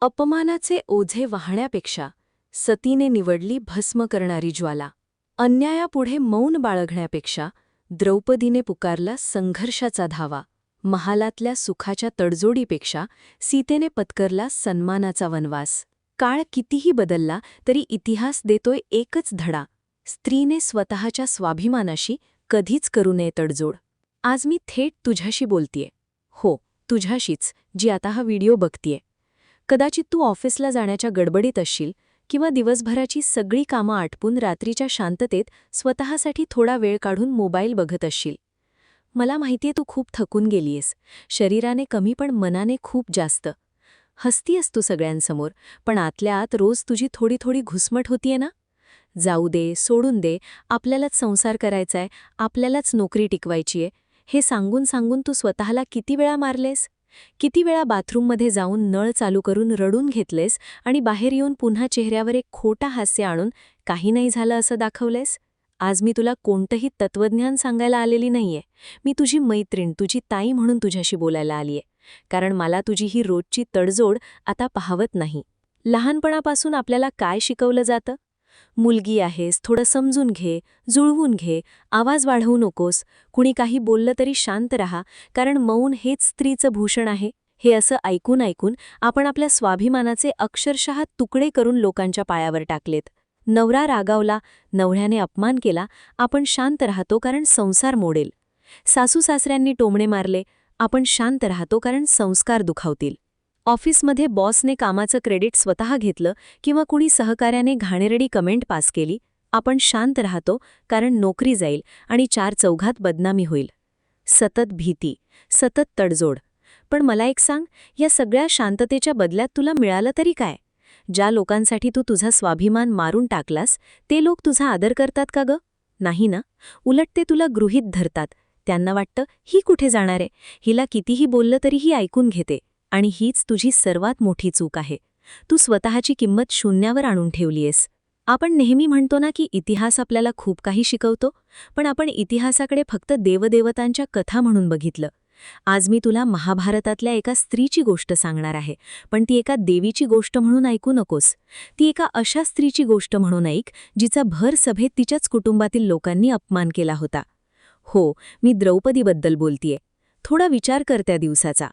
अपमानाचे ओझे वाहण्यापेक्षा सतीने निवडली भस्म करणारी ज्वाला. अन्यायापुढे मौन बाळगण्यापेक्षा द्रौपदीने पुकारला संघर्षाचा धावा. महालातल्या सुखाच्या तडजोडीपेक्षा सीतेने पत्करला सन्मानाचा वनवास. काळ कितीही बदलला तरी इतिहास देतोय एकच धडा: स्त्रीने स्वतःच्या स्वाभिमानाशी कधीच करू नये तडजोड. आज मी थेट तुझ्याशी बोलतीये. हो, तुझ्याशीच, जी आता हा व्हिडिओ बघतीये. कदाचित तू ऑफिसला जाण्याच्या गडबडीत असशील किंवा दिवसभराची सगळी कामं आटपून रात्रीच्या शांततेत स्वतःसाठी थोडा वेळ काढून मोबाईल बघत असशील. मला माहितीये तू खूप थकून गेलीयस, शरीराने कमी पण मनाने खूप जास्त. हसतीयस तू सगळ्यांसमोर, पण आतल्या आत रोज तुझी थोडी थोडी घुसमट होतीये ना? जाऊ दे, सोडून दे, आपल्यालाच संसार करायचाय, आपल्यालाच नोकरी टिकवायचीय, हे सांगून सांगून तू स्वतःला किती वेळा मारलेस? किती वेळा बाथरूममध्ये जाऊन नळ चालू करून रडून घेतलेस आणि बाहेर येऊन पुन्हा चेहऱ्यावर एक खोटा हास्य आणून काही नाही झालं असं दाखवलेस? आज मी तुला कोणतंही तत्वज्ञान सांगायला आलेली नाहीये. मी तुझी मैत्रीण, तुझी ताई म्हणून तुझ्याशी बोलायला आलीये. कारण मला तुझी ही रोजची तडजोड आता पाहवत नाही. लहानपणापासून आपल्याला काय शिकवलं जातं? मुलगी आहेस, थोडं समजून घे, जुळवून घे, आवाज वाढवू नकोस, कुणी काही बोललं तरी शांत रहा, कारण मौन हेच स्त्रीचं भूषण आहे. हे असं ऐकून ऐकून आपण आपल्या स्वाभिमानाचे अक्षरशः तुकडे करून लोकांच्या पायावर टाकलेत. नवरा रागावला, नवऱ्याने अपमान केला, आपण शांत राहतो कारण संसार मोडेल. सासू-सासऱ्यांनी टोमणे मारले, आपण शांत राहतो कारण संस्कार दुखावतील. ऑफिसमध्ये बॉसने कामाचं क्रेडिट स्वतः घेतलं किंवा कुणी सहकार्याने घाणेरडी कमेंट पास केली, आपण शांत राहतो कारण नोकरी जाईल आणि चार चौघात बदनामी होईल. सतत भीती, सतत तडजोड. पण मला एक सांग, या सगळ्या शांततेच्या बदल्यात तुला मिळालं तरी काय? ज्या लोकांसाठी तू तुझा स्वाभिमान मारून टाकलास, ते लोक तुझा आदर करतात का ग? नाही ना. उलट ते तुला गृहीत धरतात. त्यांना वाटतं, ही कुठे जाणार आहे, हिला कितीही बोललं तरी ही ऐकून घेते. आणि हीच तुझी सर्वात मोठी चूक आहे. तू स्वतःची किंमत शून्यावर आणून ठेवलीयस. आपण नेहमी म्हणतो ना की इतिहास आपल्याला खूप काही शिकवतो, पण आपण इतिहासाकडे फक्त देवदेवतांच्या कथा म्हणून बघितलं. आज मी तुला महाभारतातल्या एका स्त्रीची गोष्ट सांगणार आहे, पण ती एका देवीची गोष्ट म्हणून ऐकू नकोस. ती एका अशा स्त्रीची गोष्ट म्हणून ऐक, जिचा भर सभेत तिच्याच कुटुंबातील लोकांनी अपमान केला होता. हो, मी द्रौपदीबद्दल बोलतीये. थोडा विचार कर त्या दिवसाचा.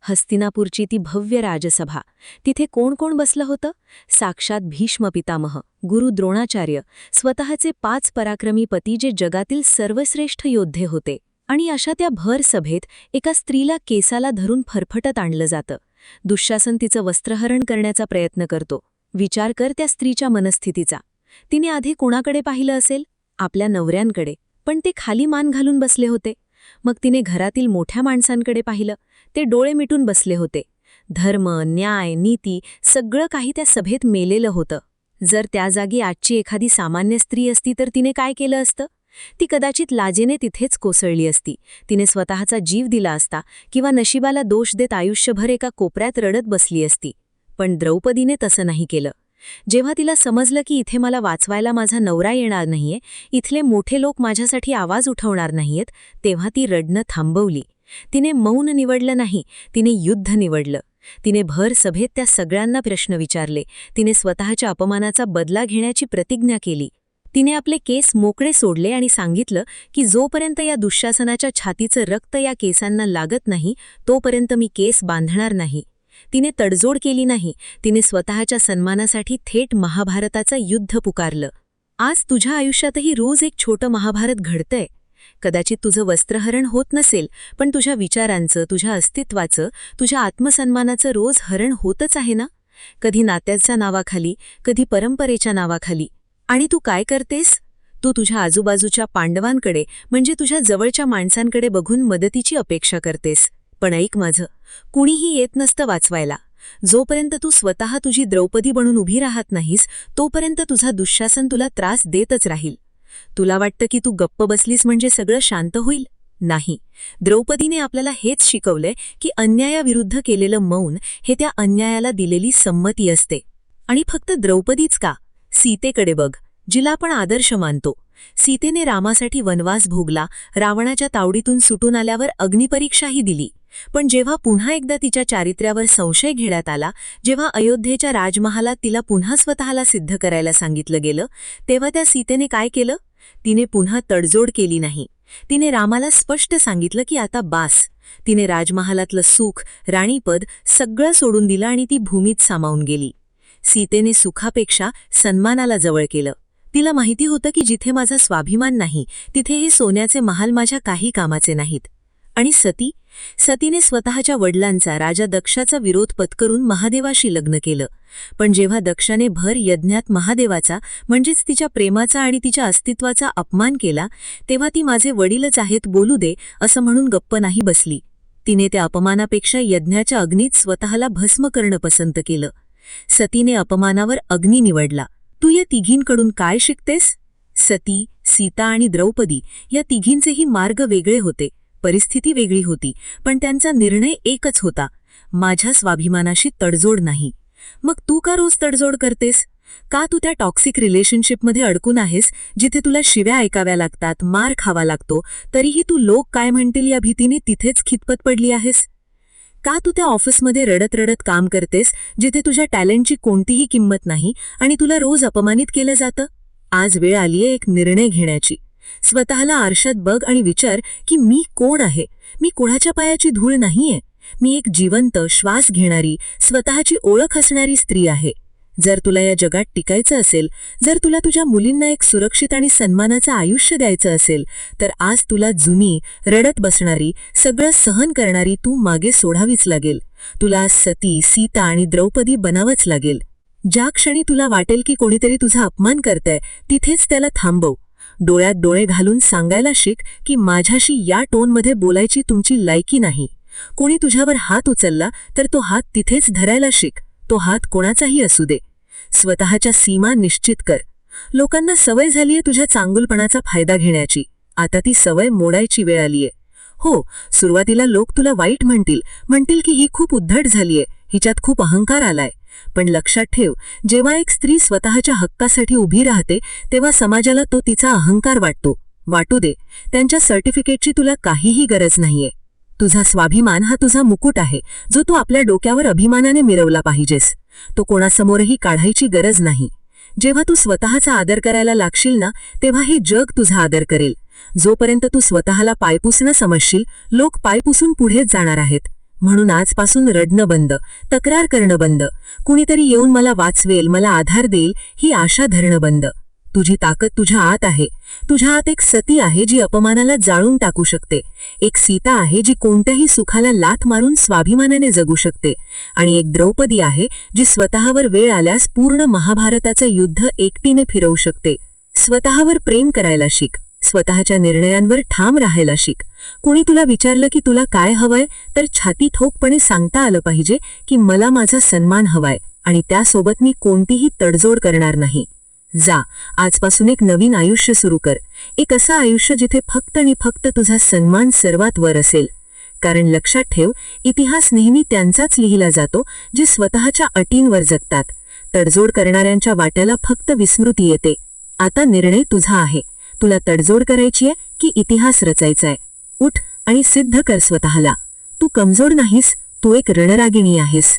हस्तिनापूरची ती भव्य राजसभा. तिथे कोण कोण बसलं होतं? साक्षात भीष्म पितामह, गुरु द्रोणाचार्य, स्वतःचे 5 पराक्रमी पती जे जगातील सर्वश्रेष्ठ योद्धे होते. आणि अशा त्या भर सभेत एका स्त्रीला केसाला धरून फरफटत आणलं जातं. दुःशासन तिचं वस्त्रहरण करण्याचा प्रयत्न करतो. विचार कर त्या स्त्रीच्या मनस्थितीचा. तिने आधी कोणाकडे पाहिलं असेल? आपल्या नवऱ्यांकडे, पण ते खाली मान घालून बसले होते. मग तिने घरातील मोठ्या माणसांकडे पाहिलं, ते डोळे मिटून बसले होते. धर्म, न्याय, नीती सगळं काही त्या सभेत मेलेलं होतं. जर त्या जागी आजची एखादी सामान्य स्त्री असती तर तिने काय केलं असतं? ती कदाचित लाजेने तिथेच कोसळली असती. तिने स्वतःचा जीव दिला असता किंवा नशिबाला दोष देत आयुष्यभर एका कोपऱ्यात रडत बसली असती. पण द्रौपदीने तसं नाही केलं. जेव्हा तिला समजलं की इथे मला वाचवायला माझा नवरा येणार नाहीये, इथले मोठे लोक माझ्यासाठी आवाज उठवणार नाहीयेत, तेव्हा ती रडणं थांबवली. तिने मौन निवडलं नाही, तिने युद्ध निवडलं. तिने भर सभेत त्या सगळ्यांना प्रश्न विचारले. तिने स्वतःच्या अपमानाचा बदला घेण्याची प्रतिज्ञा केली. तिने आपले केस मोकळे सोडले आणि सांगितलं की जोपर्यंत या दुःशासनाच्या छातीचं रक्त या केसांना लागत नाही, तोपर्यंत मी केस बांधणार नाही. तिने तडजोड केली नाही. तिने स्वतःच्या सन्मानासाठी थेट महाभारताचं युद्ध पुकारलं. आज तुझ्या आयुष्यातही रोज एक छोटं महाभारत घडतंय. कदाचित तुझं वस्त्रहरण होत नसेल, पण तुझ्या विचारांचं, तुझ्या अस्तित्वाचं, तुझ्या आत्मसन्मानाचं रोज हरण होतच आहे ना? कधी नात्याच्या नावाखाली, कधी परंपरेच्या नावाखाली. आणि तू काय करतेस? तू तुझ्या आजूबाजूच्या पांडवांकडे, म्हणजे तुझ्या जवळच्या माणसांकडे बघून मदतीची अपेक्षा करतेस. पण ऐक माझं, कुणीही येत नसतं वाचवायला. जोपर्यंत तू स्वतः तुझी द्रौपदी बनून उभी राहत नाहीस, तोपर्यंत तुझा दुःशासन तुला त्रास देतच राहील. तुला वाटतं की तू गप्प बसलीस म्हणजे सगळं शांत होईल? नाही. द्रौपदीने आपल्याला हेच शिकवलंय की अन्यायाविरुद्ध केलेलं मौन हे त्या अन्यायाला दिलेली संमती असते. आणि फक्त द्रौपदीच का? सीतेकडे बघ, जिला आपण आदर्श मानतो. सीतेने रामासाठी वनवास भोगला, रावणाच्या तावडीतून सुटून आल्यावर अग्निपरीक्षाही दिली. पण जेव्हा पुन्हा एकदा तिच्या चारित्र्यावर संशय घेण्यात आला, जेव्हा अयोध्येच्या राजमहालात तिला पुन्हा स्वतःला सिद्ध करायला सांगितलं गेलं, तेव्हा त्या सीतेने काय केलं? तिने पुन्हा तडजोड केली नाही. तिने रामाला स्पष्ट सांगितलं की आता बास. तिने राजमहालातलं सुख, राणीपद सगळं सोडून दिलं आणि ती भूमीत सामावून गेली. सीतेने सुखापेक्षा सन्मानाला जवळ केलं. तिला माहिती होतं की जिथे माझा स्वाभिमान नाही, तिथे हे सोन्याचे महाल माझ्या काही कामाचे नाहीत. आणि सतीने स्वतःच्या वडिलांचा, राजा दक्षाचा विरोध पत्करून महादेवाशी लग्न केलं. पण जेव्हा दक्षाने भर यज्ञात महादेवाचा, म्हणजेच तिच्या प्रेमाचा आणि तिच्या अस्तित्वाचा अपमान केला, तेव्हा ती माझे वडीलच आहेत, बोलू दे, असं म्हणून गप्प नाही बसली. तिने त्या अपमानापेक्षा यज्ञाच्या अग्नीत स्वतःला भस्म करणं पसंत केलं. सतीने अपमानावर अग्नी निवडला. तू या तिघींकडून काय शिकतेस? सती, सीता आणि द्रौपदी या तिघींचेही मार्ग वेगळे होते, परिस्थिती वेगळी होती, पण त्यांचा निर्णय एकच होता: माझ्या स्वाभिमानाशी तडजोड नाही. मग तू का रोज तडजोड करतेस? का तू त्या टॉक्सिक रिलेशनशिपमध्ये अडकून आहेस, जिथे तुला शिव्या ऐकाव्या लागतात, मार खावा लागतो, तरीही तू लोक काय म्हणतील या भीतीने तिथेच खितपत पडली आहेस? का तू त्या ऑफिसमध्ये रडत रडत काम करतेस, जिथे तुझ्या टॅलेंटची कोणतीही किंमत नाही आणि तुला रोज अपमानित केलं जातं? आज वेळ आलीये एक निर्णय घेण्याची. स्वतःला आरशात बघ आणि विचार की मी कोण आहे. मी कोणाच्या पायाची धूळ नाहीये. मी एक जिवंत, श्वास घेणारी, स्वतःची ओळख असणारी स्त्री आहे. जर तुला या जगात टिकायचं असेल, जर तुला तुझ्या मुलींना एक सुरक्षित आणि सन्मानाचं आयुष्य द्यायचं असेल, तर आज तुला जुनी, रडत बसणारी, सगळं सहन करणारी तू मागे सोडावीच लागेल. तुला आज सती, सीता आणि द्रौपदी बनावंच लागेल. ज्या क्षणी तुला वाटेल की कोणीतरी तुझा अपमान करतंय, तिथेच त्याला थांबव. डोळ्यात डोळे घालून सांगायला शिक की माझ्याशी या टोनमध्ये बोलायची तुमची लायकी नाही. कोणी तुझ्यावर हात उचलला तर तो हात तिथेच धरायला शिक. तो हात कोणाचाही असू दे. स्वतःच्या सीमा निश्चित कर. लोकांना सवय झालीये तुझ्या चांगुलपणाचा फायदा घेण्याची. आता ती सवय मोडायची वेळ आलीये. हो, सुरुवातीला लोक तुला वाईट म्हणतील की ही खूप उद्धट झालीये, हिच्यात खूप अहंकार आलाय. पण लक्षात ठेव, जेव्हा एक स्त्री स्वतःच्या हक्कासाठी उभी राहते, तेव्हा समाजाला तो तिचा अहंकार वाटतो. वाटू दे. त्यांच्या सर्टिफिकेटची तुला काहीही गरज नाहीये. तुझा स्वाभिमान हा तुझा मुकुट आहे, जो तू आपल्या डोक्यावर अभिमानाने मिरवला पाहिजेस. तो कोणासमोरही काढायची गरज नाही. जेव्हा तू स्वतःचा आदर करायला लागशील ना, तेव्हा हे जग तुझा आदर करेल. जोपर्यंत तू स्वतःला पायपुसणं समजशील, लोक पायपुसून पुढेच जाणार आहेत. म्हणून आजपासून रडणं बंद, तक्रार करणं बंद, कुणीतरी येऊन मला वाचवेल, मला आधार देईल, ही आशा धरणं बंद. तुझी ताकद तुझ्या आत आहे. तुझ्या आत एक सती आहे जी अपमानाला जाळून टाकू शकते. एक सीता आहे जी कोणत्याही सुखाला लाथ मारून स्वाभिमानाने जगू शकते. आणि एक द्रौपदी आहे जी स्वतःवर वेळ आल्यास पूर्ण महाभारताचं युद्ध एकटीने फिरवू शकते. स्वतःवर प्रेम करायला शिक. स्वतःच्या निर्णयांवर ठाम राहायला शिक. कोणी तुला विचारलं की तुला काय हवंय, तर छाती ठोकपणे सांगता आलं पाहिजे की मला माझा सन्मान हवाय आणि त्यासोबत मी कोणतीही तडजोड करणार नाही. जा, आजपासून एक नवीन आयुष्य सुरू कर. एक असं आयुष्य जिथे फक्त आणि फक्त तुझा सन्मान सर्वात वर असेल. कारण लक्षात ठेव, इतिहास नेहमी त्यांचाच लिहिला जातो जे स्वतःच्या अटींवर जगतात. तडजोड करणाऱ्यांच्या वाट्याला फक्त विस्मृती येते. आता निर्णय तुझा आहे. तुला तडजोड करायची आहे की इतिहास रचायचाय? उठ आणि सिद्ध कर स्वतःला. तू कमजोर नाहीस, तू एक रणरागिणी आहेस.